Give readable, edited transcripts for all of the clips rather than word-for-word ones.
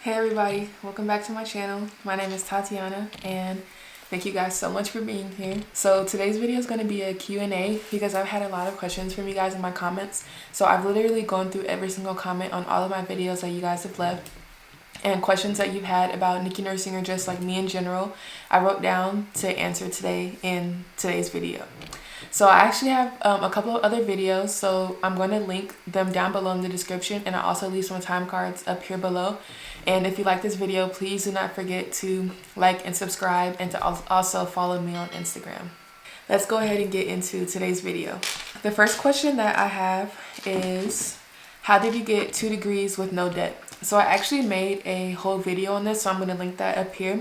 Hey everybody, welcome back to my channel. My name is Tatiana and thank you guys so much for being here. So today's video is going to be a Q&A because I've had a lot of questions from you guys in my comments. So I've literally gone through every single comment on all of my videos that you guys have left, and questions that you've had about NICU nursing or just like me in general, I wrote down to answer today in today's video. So I actually have a couple of other videos, so I'm going to link them down below in the description, and I'll also leave some time cards up here below. And if you like this video, please do not forget to like and subscribe, and to also follow me on Instagram. Let's go ahead and get into today's video. The first question that I have is, how did you get 2 degrees with no debt? So I actually made a whole video on this, so I'm going to link that up here.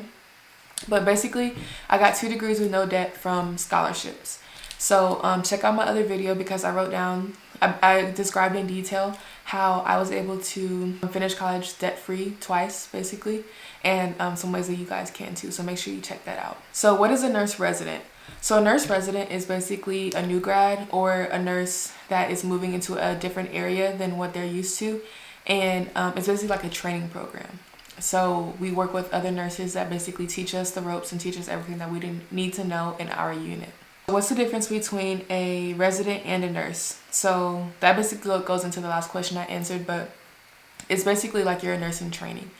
But basically, I got 2 degrees with no debt from scholarships. So check out my other video because I wrote down, I described in detail how I was able to finish college debt-free twice, basically, and some ways that you guys can too. So make sure you check that out. So what is a nurse resident? So a nurse resident is basically a new grad or a nurse that is moving into a different area than what they're used to. And it's basically like a training program. So we work with other nurses that basically teach us the ropes and teach us everything that we need to know in our unit. What's the difference between a resident and a nurse? So that basically goes into the last question I answered, but it's basically like you're a nurse in training.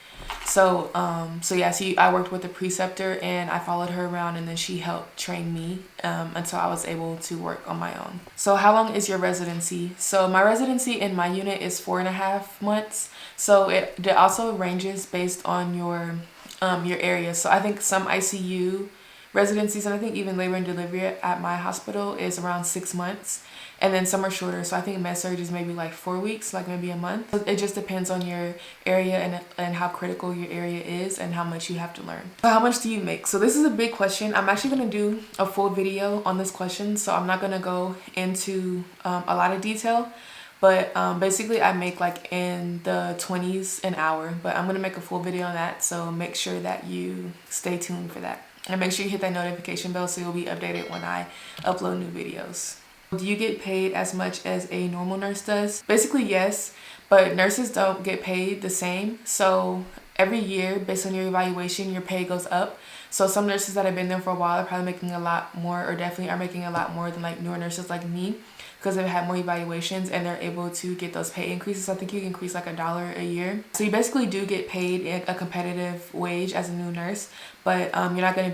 So I worked with a preceptor and I followed her around, and then she helped train me until I was able to work on my own. So how long is your residency? So my residency in my unit is 4.5 months. So it also ranges based on your area. So I think some ICU residencies, and I think even labor and delivery at my hospital is around 6 months, and then some are shorter. So I think med surg is maybe like 4 weeks, like maybe a month. It just depends on your area and how critical your area is and how much you have to learn. So how much do you make? So this is a big question. I'm actually going to do a full video on this question, so I'm not going to go into a lot of detail, but basically I make like in the 20s an hour, but I'm going to make a full video on that, so make sure that you stay tuned for that. And make sure you hit that notification bell so you'll be updated when I upload new videos. Do you get paid as much as a normal nurse does? Basically, yes, but nurses don't get paid the same. So every year, based on your evaluation, your pay goes up. So some nurses that have been there for a while are probably making a lot more, or definitely are making a lot more than like newer nurses like me, because they've had more evaluations and they're able to get those pay increases. I think you can increase like $1 a year. So you basically do get paid a competitive wage as a new nurse, but you're not gonna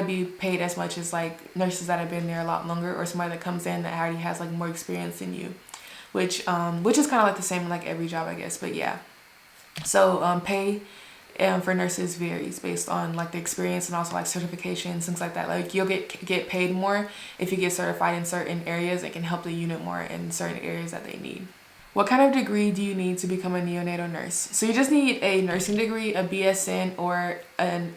be paid as much as like nurses that have been there a lot longer, or somebody that comes in that already has like more experience than you, which is kind of like the same in like every job, I guess. But yeah, so pay for nurses varies based on like the experience and also like certifications, things like that. Like you'll get paid more if you get certified in certain areas. It can help the unit more in certain areas that they need. What kind of degree do you need to become a neonatal nurse? So you just need a nursing degree, a BSN, or an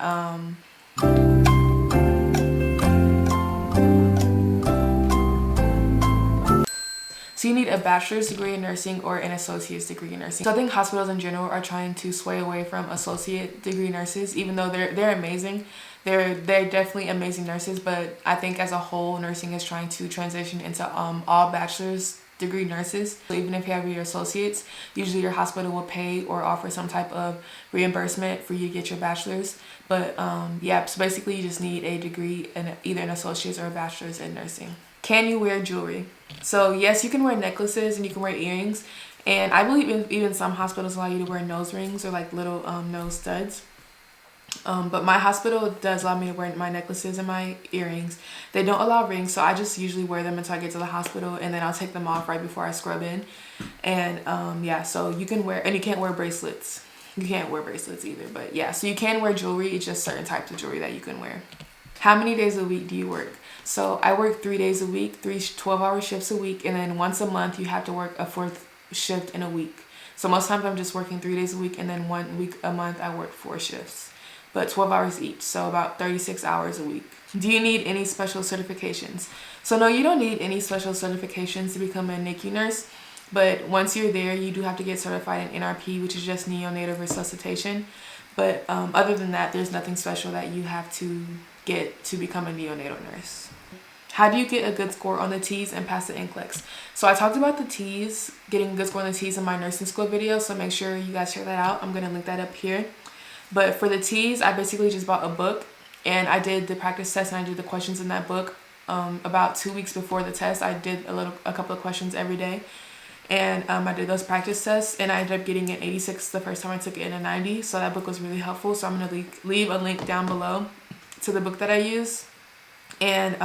So you need a bachelor's degree in nursing or an associate's degree in nursing. So I think hospitals in general are trying to sway away from associate degree nurses, even though they're amazing. They're definitely amazing nurses, but I think as a whole, nursing is trying to transition into all bachelor's degree nurses. So even if you have your associates, usually your hospital will pay or offer some type of reimbursement for you to get your bachelor's. But yeah, so basically you just need a degree in either an associate's or a bachelor's in nursing. Can you wear jewelry? So yes, you can wear necklaces and you can wear earrings, and I believe even some hospitals allow you to wear nose rings or like little nose studs. But my hospital does allow me to wear my necklaces and my earrings. They don't allow rings, so I just usually wear them until I get to the hospital, and then I'll take them off right before I scrub in. And yeah, so you can wear, and you can't wear bracelets. You can't wear bracelets either, but yeah, so you can wear jewelry. It's just certain types of jewelry that you can wear. How many days a week do you work? So I work 3 days a week, 3 12-hour shifts a week, and then once a month you have to work a 4th shift in a week. So most times I'm just working 3 days a week, and then 1 week a month I work 4 shifts, but 12 hours each, so about 36 hours a week. Do you need any special certifications? So no, you don't need any special certifications to become a NICU nurse, but once you're there, you do have to get certified in NRP, which is just neonatal resuscitation. But other than that, there's nothing special that you have to get to become a neonatal nurse. How do you get a good score on the T's and pass the NCLEX? So I talked about the T's, getting a good score on the T's in my nursing school video, so make sure you guys check that out. I'm gonna link that up here. But for the T's, I basically just bought a book and I did the practice test and I did the questions in that book. About 2 weeks before the test, I did a couple of questions every day. And I did those practice tests and I ended up getting an 86 the first time I took it and a 90. So that book was really helpful. So I'm going to leave a link down below to the book that I use. And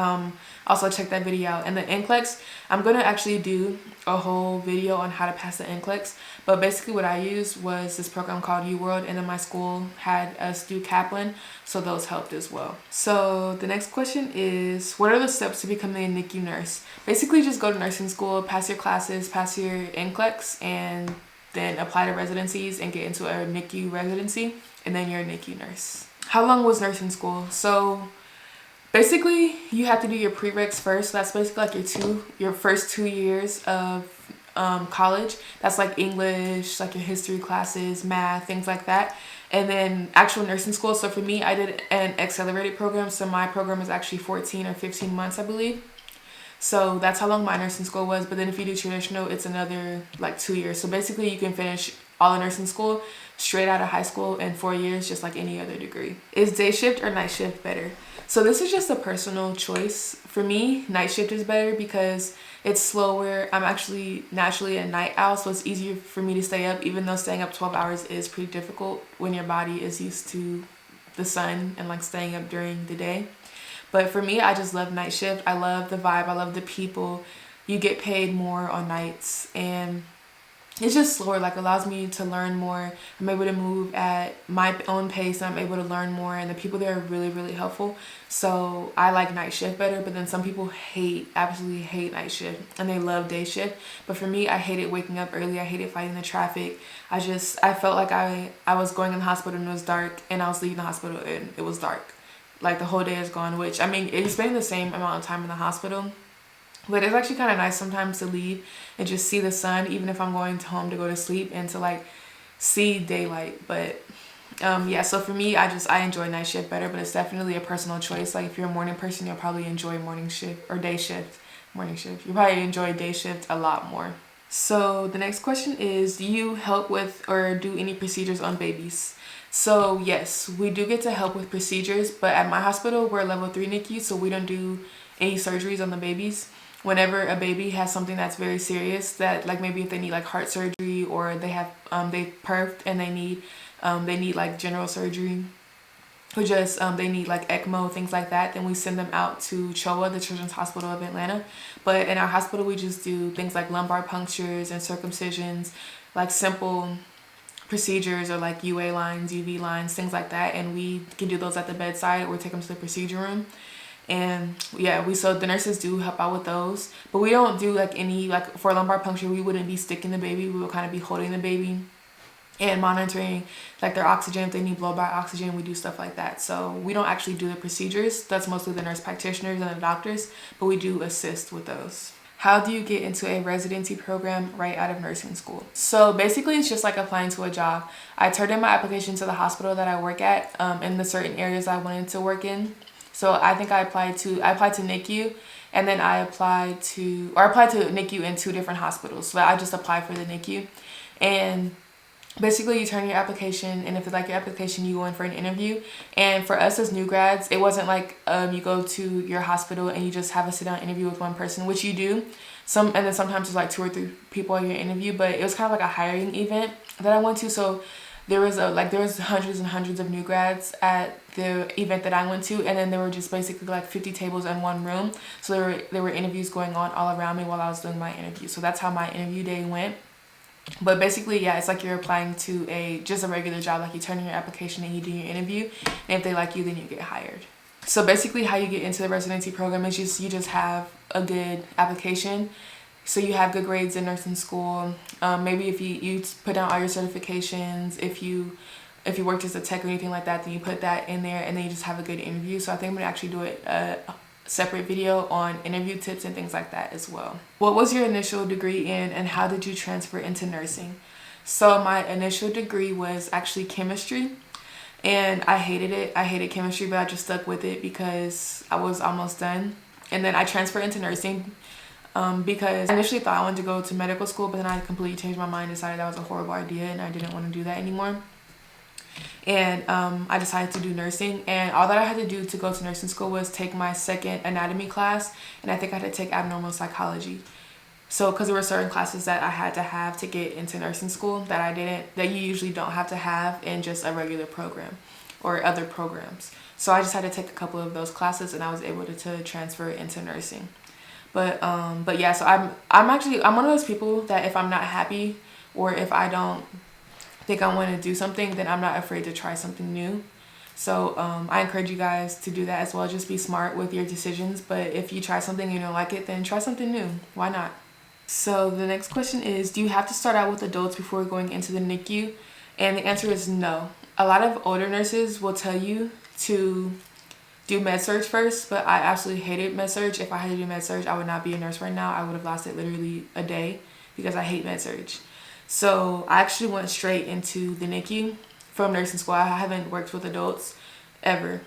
also check that video out. And the NCLEX, I'm going to actually do a whole video on how to pass the NCLEX. But basically what I used was this program called UWorld, and then my school had us do Kaplan, so those helped as well. So the next question is, what are the steps to becoming a NICU nurse? Basically just go to nursing school, pass your classes, pass your NCLEX, and then apply to residencies and get into a NICU residency, and then you're a NICU nurse. How long was nursing school? So basically, you have to do your prereqs first. So that's basically like your first 2 years of college. That's like English, like your history classes, math, things like that. And then actual nursing school. So for me, I did an accelerated program. So my program is actually 14 or 15 months, I believe. So that's how long my nursing school was. But then if you do traditional, it's another like 2 years. So basically you can finish all of nursing school straight out of high school in 4 years, just like any other degree. Is day shift or night shift better? So this is just a personal choice. For me, night shift is better because it's slower. I'm actually naturally a night owl, so it's easier for me to stay up, even though staying up 12 hours is pretty difficult when your body is used to the sun and like staying up during the day. But for me, I just love night shift. I love the vibe. I love the people. You get paid more on nights, and it's just slower, like allows me to learn more. I'm able to move at my own pace and I'm able to learn more, and the people there are really, really helpful. So I like night shift better, but then some people absolutely hate night shift and they love day shift. But for me, I hated waking up early. I hated fighting the traffic. I felt like I was going in the hospital and it was dark, and I was leaving the hospital and it was dark. Like the whole day is gone, which I mean, it's been the same amount of time in the hospital. But it's actually kind of nice sometimes to leave and just see the sun, even if I'm going home to go to sleep, and to like see daylight. But yeah, so for me, I enjoy night shift better, but it's definitely a personal choice. Like if you're a morning person, you'll probably enjoy morning shift or day shift. Morning shift. You'll probably enjoy day shift a lot more. So the next question is, do you help with or do any procedures on babies? So yes, we do get to help with procedures, but at my hospital, we're a level 3 NICU, so we don't do any surgeries on the babies. Whenever a baby has something that's very serious, that like maybe if they need like heart surgery, or they have they perfed and they need like general surgery, or just they need like ECMO, things like that, then we send them out to CHOA, the Children's Hospital of Atlanta. But in our hospital, we just do things like lumbar punctures and circumcisions, like simple procedures, or like UA lines, UV lines, things like that, and we can do those at the bedside or take them to the procedure room. And yeah, so the nurses do help out with those, but we don't do like any, like for lumbar puncture, we wouldn't be sticking the baby. We would kind of be holding the baby and monitoring like their oxygen. If they need blow by oxygen, we do stuff like that. So we don't actually do the procedures. That's mostly the nurse practitioners and the doctors, but we do assist with those. How do you get into a residency program right out of nursing school? So basically it's just like applying to a job. I turned in my application to the hospital that I work at in the certain areas I wanted to work in. So I think I applied to NICU, and then I applied to NICU in 2 different hospitals. So I just applied for the NICU, and basically you turn your application, and if it's like your application, you go in for an interview. And for us as new grads, it wasn't like you go to your hospital and you just have a sit down interview with one person, which you do. And then sometimes there's like 2 or 3 people in your interview, but it was kind of like a hiring event that I went to. So there was hundreds and hundreds of new grads at the event that I went to, and then there were just basically like 50 tables in one room. So there were interviews going on all around me while I was doing my interview. So that's how my interview day went. But basically, yeah, it's like you're applying to just a regular job. Like you turn in your application and you do your interview, and if they like you, then you get hired. So basically how you get into the residency program is you just have a good application. So you have good grades in nursing school. Maybe if you put down all your certifications, if you worked as a tech or anything like that, then you put that in there, and then you just have a good interview. So I think I'm gonna actually do a separate video on interview tips and things like that as well. What was your initial degree in, and how did you transfer into nursing? So my initial degree was actually chemistry, and I hated it. I hated chemistry, but I just stuck with it because I was almost done. And then I transferred into nursing because I initially thought I wanted to go to medical school, but then I completely changed my mind, decided that was a horrible idea and I didn't want to do that anymore. And I decided to do nursing, and all that I had to do to go to nursing school was take my second anatomy class, and I think I had to take abnormal psychology. So because there were certain classes that I had to have to get into nursing school that you usually don't have to have in just a regular program or other programs. So I just had to take a couple of those classes and I was able to transfer into nursing. But yeah, so I'm one of those people that if I'm not happy or if I don't think I want to do something, then I'm not afraid to try something new. So I encourage you guys to do that as well. Just be smart with your decisions. But if you try something and you don't like it, then try something new. Why not? So the next question is, do you have to start out with adults before going into the NICU? And the answer is no. A lot of older nurses will tell you to do med-surg first, but I absolutely hated med-surg. If I had to do med-surg, I would not be a nurse right now. I would have lasted literally a day because I hate med-surg. So I actually went straight into the NICU from nursing school. I haven't worked with adults ever.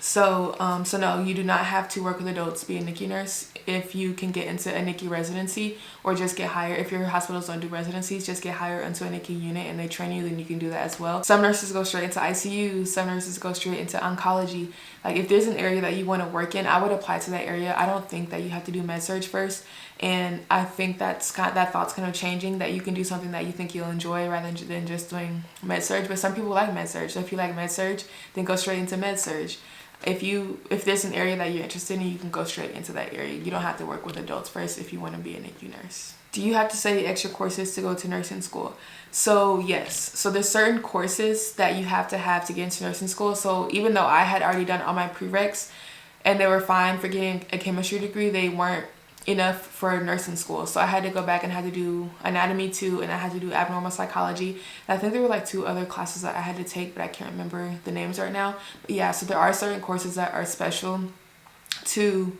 So no, you do not have to work with adults to be a NICU nurse. If you can get into a NICU residency or just get hired, if your hospitals don't do residencies, just get hired into a NICU unit and they train you, then you can do that as well. Some nurses go straight into ICU, some nurses go straight into oncology. Like if there's an area that you want to work in, I would apply to that area. I don't think that you have to do med-surg first. And I think that thought's kind of changing, that you can do something that you think you'll enjoy rather than just doing med-surg. But some people like med-surg. So if you like med-surg, then go straight into med-surg. If there's an area that you're interested in, you can go straight into that area. You don't have to work with adults first if you want to be a NICU nurse. Do you have to study extra courses to go to nursing school? So yes. So there's certain courses that you have to get into nursing school. So even though I had already done all my prereqs and they were fine for getting a chemistry degree, they weren't enough for nursing school. So I had to go back and had to do anatomy too, and I had to do abnormal psychology. And I think there were like 2 other classes that I had to take, but I can't remember the names right now. But yeah, so there are certain courses that are special to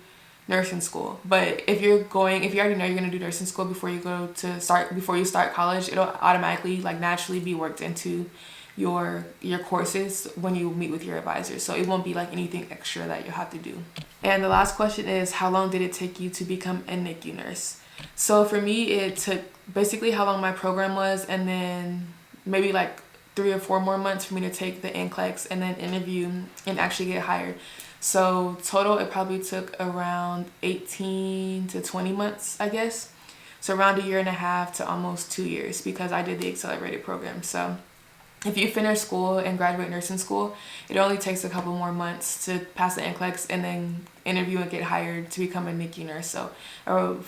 nursing school. But if you already know you're going to do nursing school before you start college, it'll automatically naturally be worked into your courses when you meet with your advisor. So it won't be like anything extra that you'll have to do. And the last question is, how long did it take you to become a NICU nurse? So for me, it took basically how long my program was, and then maybe like 3 or 4 more months for me to take the NCLEX and then interview and actually get hired. So total, it probably took around 18 to 20 months, I guess. So around 1.5 years to almost 2 years, because I did the accelerated program. So if you finish school and graduate nursing school, it only takes a couple more months to pass the NCLEX and then interview and get hired to become a NICU nurse.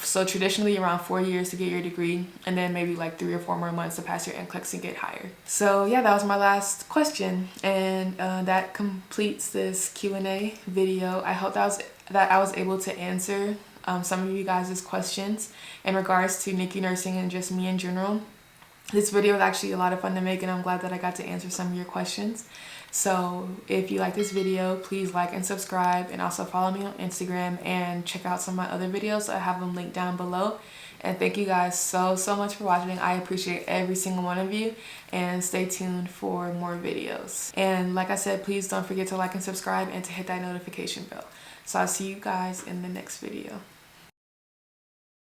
So traditionally around 4 years to get your degree, and then maybe like 3 or 4 more months to pass your NCLEX and get hired. So yeah, that was my last question, and that completes this Q&A video. I hope that I was able to answer some of you guys' questions in regards to NICU nursing and just me in general. This video was actually a lot of fun to make, and I'm glad that I got to answer some of your questions. So if you like this video, please like and subscribe, and also follow me on Instagram and check out some of my other videos. I have them linked down below. And thank you guys so much for watching. I appreciate every single one of you, and stay tuned for more videos. And like I said, please don't forget to like and subscribe and to hit that notification bell. So I'll see you guys in the next video.